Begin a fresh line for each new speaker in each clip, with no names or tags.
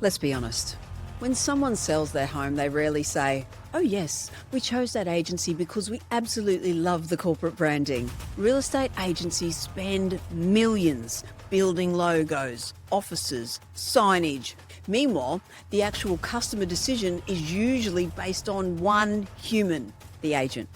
Let's be honest. When someone sells their home, they rarely say, "Oh yes, we chose that agency because we absolutely love the corporate branding." Real estate agencies spend millions building logos, offices, signage. Meanwhile, the actual customer decision is usually based on one human, the agent.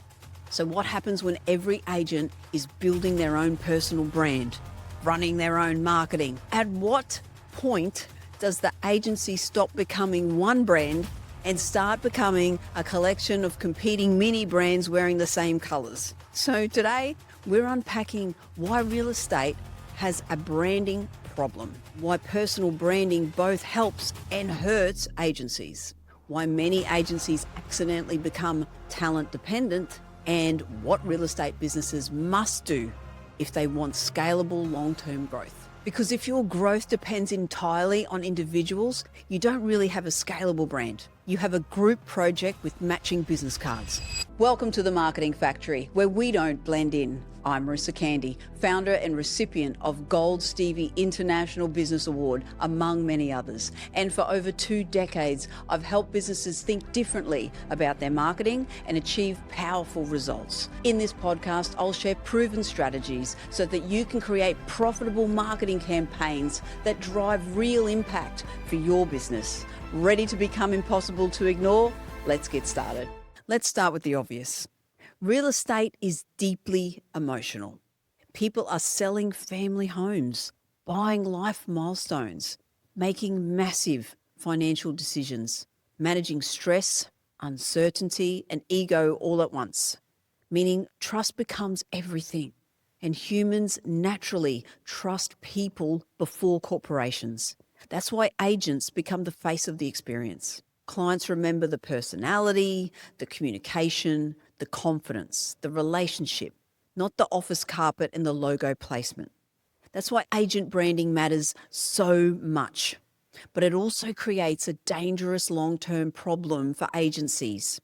So what happens when every agent is building their own personal brand, running their own marketing? At what point does the agency stop becoming one brand and start becoming a collection of competing mini brands wearing the same colours? So today, we're unpacking why real estate has a branding problem, why personal branding both helps and hurts agencies, why many agencies accidentally become talent dependent, and what real estate businesses must do if they want scalable long-term growth. Because if your growth depends entirely on individuals, you don't really have a scalable brand. You have a group project with matching business cards. Welcome to the Marketing Factory, where we don't blend in. I'm Marissa, founder and recipient of Gold Stevie International Business Award, among many others. And for over 2 decades, I've helped businesses think differently about their marketing and achieve powerful results. In this podcast, I'll share proven strategies so that you can create profitable marketing campaigns that drive real impact for your business. Ready to become impossible to ignore? Let's get started. Let's start with the obvious. Real estate is deeply emotional. People are selling family homes, buying life milestones, making massive financial decisions, managing stress, uncertainty, and ego all at once, meaning trust becomes everything. And humans naturally trust people before corporations. That's why agents become the face of the experience. Clients remember the personality, the communication, the confidence, the relationship, not the office carpet and the logo placement. That's why agent branding matters so much. But it also creates a dangerous long-term problem for agencies.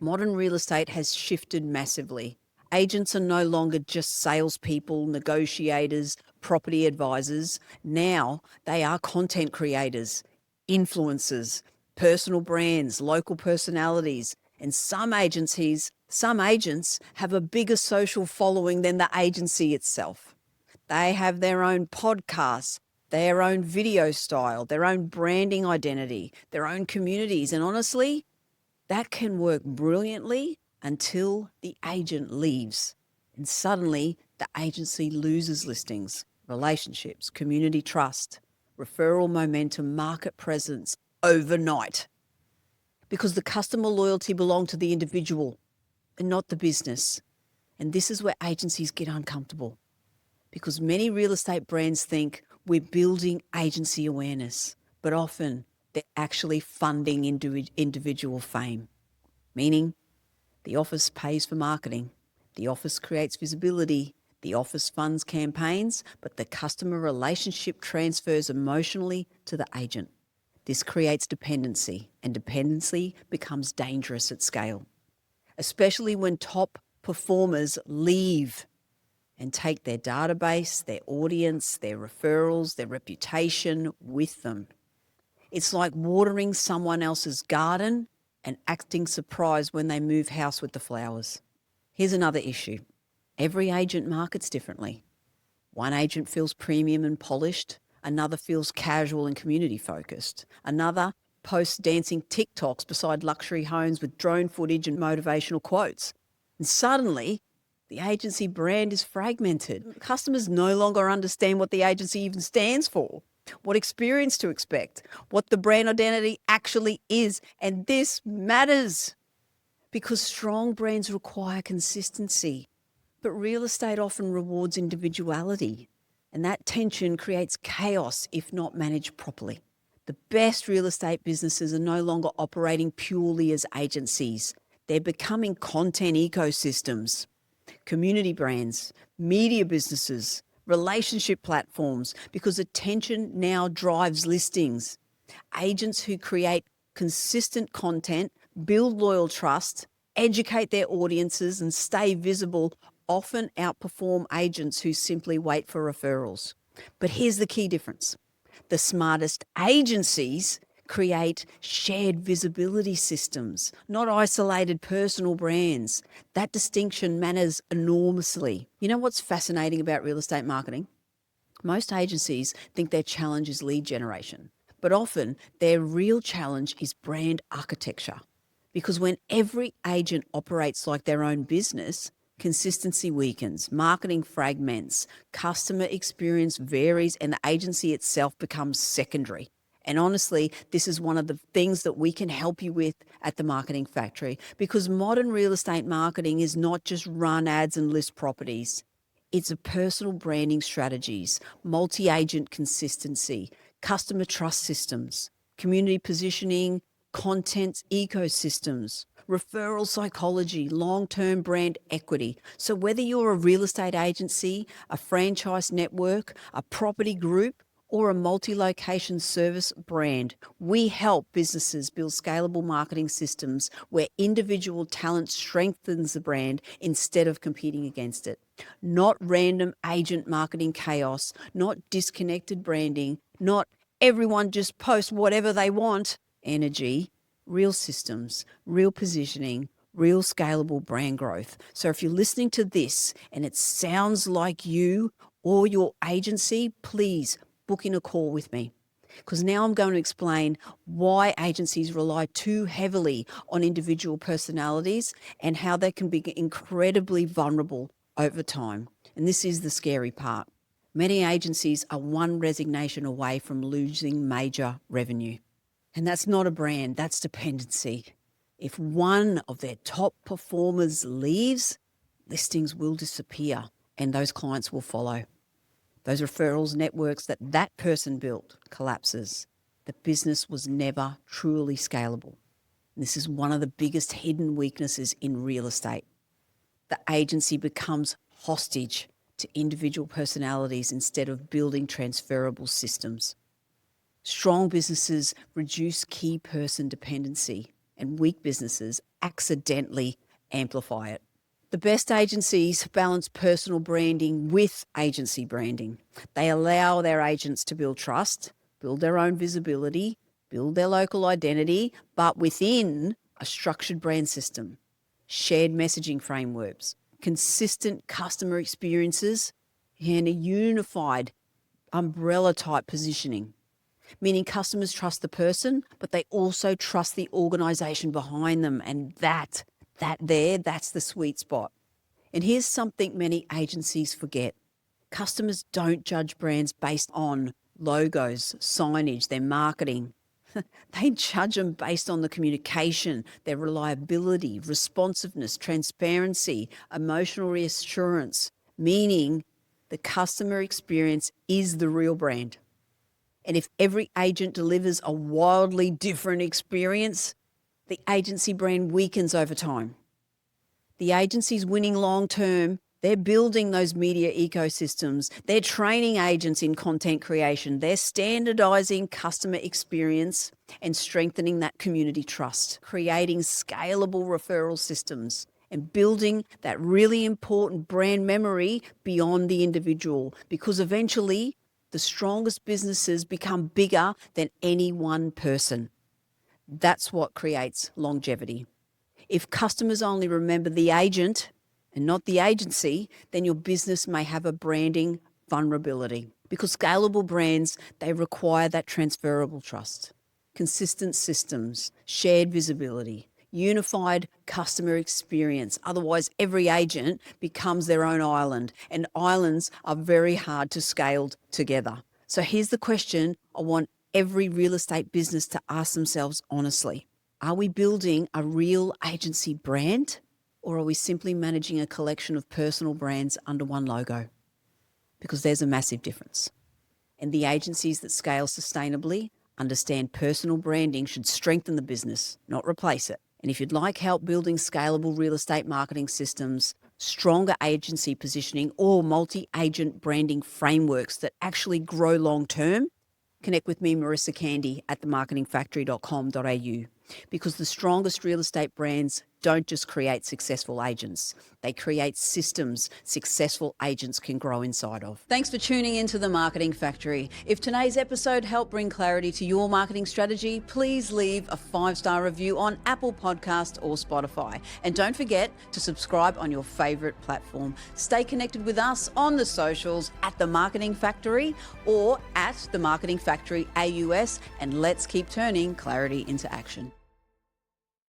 Modern real estate has shifted massively. Agents are no longer just salespeople, negotiators, property advisors. Now they are content creators, influencers, personal brands, local personalities, and some agents have a bigger social following than the agency itself. They have their own podcasts, their own video style, their own branding identity, their own communities. And honestly, that can work brilliantly until the agent leaves. And suddenly the agency loses listings, relationships, community trust, referral momentum, market presence overnight. Because the customer loyalty belonged to the individual and not the business. And this is where agencies get uncomfortable. Because many real estate brands think we're building agency awareness, but often they're actually funding individual fame. Meaning, the office pays for marketing, the office creates visibility, the office funds campaigns, but the customer relationship transfers emotionally to the agent. This creates dependency, and dependency becomes dangerous at scale, especially when top performers leave and take their database, their audience, their referrals, their reputation with them. It's like watering someone else's garden and acting surprised when they move house with the flowers. Here's another issue. Every agent markets differently. One agent feels premium and polished. Another feels casual and community focused. Another posts dancing TikToks beside luxury homes with drone footage and motivational quotes. And suddenly, the agency brand is fragmented. Customers no longer understand what the agency even stands for, what experience to expect, what the brand identity actually is. And this matters because strong brands require consistency, but real estate often rewards individuality. And that tension creates chaos if not managed properly. The best real estate businesses are no longer operating purely as agencies. They're becoming content ecosystems, community brands, media businesses, relationship platforms, because attention now drives listings. Agents who create consistent content, build loyal trust, educate their audiences, and stay visible often outperform agents who simply wait for referrals. But here's the key difference. The smartest agencies Create shared visibility systems, not isolated personal brands. That distinction matters enormously. You know what's fascinating about real estate marketing? Most agencies think their challenge is lead generation, but often their real challenge is brand architecture. Because when every agent operates like their own business, consistency weakens, marketing fragments, customer experience varies, and the agency itself becomes secondary. And honestly, this is one of the things that we can help you with at the Marketing Factory, because modern real estate marketing is not just run ads and list properties. It's a personal branding strategies, multi-agent consistency, customer trust systems, community positioning, content ecosystems, referral psychology, long-term brand equity. So whether you're a real estate agency, a franchise network, a property group, or a multi-location service brand, we help businesses build scalable marketing systems where individual talent strengthens the brand instead of competing against it. Not random agent marketing chaos, not disconnected branding, not everyone just post whatever they want energy, real systems, real positioning, real scalable brand growth. So if you're listening to this and it sounds like you or your agency, please book in a call with me, because now I'm going to explain why agencies rely too heavily on individual personalities and how they can be incredibly vulnerable over time. And this is the scary part. Many agencies are one resignation away from losing major revenue. And that's not a brand, that's dependency. If one of their top performers leaves, listings will disappear and those clients will follow. Those referrals networks that person built collapses. The business was never truly scalable. And this is one of the biggest hidden weaknesses in real estate. The agency becomes hostage to individual personalities instead of building transferable systems. Strong businesses reduce key person dependency, and weak businesses accidentally amplify it. The best agencies balance personal branding with agency branding. They allow their agents to build trust, build their own visibility, build their local identity, but within a structured brand system, shared messaging frameworks, consistent customer experiences, and a unified umbrella type positioning. Meaning customers trust the person, but they also trust the organization behind them. And that's the sweet spot. And here's something many agencies forget. Customers don't judge brands based on logos, signage, their marketing. They judge them based on the communication, their reliability, responsiveness, transparency, emotional reassurance, meaning the customer experience is the real brand. And if every agent delivers a wildly different experience, the agency brand weakens over time. The agency's winning long term, they're building those media ecosystems, they're training agents in content creation, they're standardizing customer experience and strengthening that community trust, creating scalable referral systems, and building that really important brand memory beyond the individual, because eventually the strongest businesses become bigger than any one person. That's what creates longevity. If customers only remember the agent and not the agency, then your business may have a branding vulnerability, because scalable brands, they require that transferable trust, consistent systems, shared visibility, unified customer experience. Otherwise, every agent becomes their own island, and islands are very hard to scale together. So here's the question I want every real estate business to ask themselves honestly. Are we building a real agency brand, or are we simply managing a collection of personal brands under one logo? Because there's a massive difference. And the agencies that scale sustainably understand personal branding should strengthen the business, not replace it. And if you'd like help building scalable real estate marketing systems, stronger agency positioning, or multi-agent branding frameworks that actually grow long-term, connect with me, Marissa Candy, at themarketingfactory.com.au, because the strongest real estate brands don't just create successful agents. They create systems successful agents can grow inside of. Thanks for tuning into The Marketing Factory. If today's episode helped bring clarity to your marketing strategy, please leave a 5-star review on Apple Podcasts or Spotify. And don't forget to subscribe on your favourite platform. Stay connected with us on the socials at The Marketing Factory or at The Marketing Factory AUS, and let's keep turning clarity into action.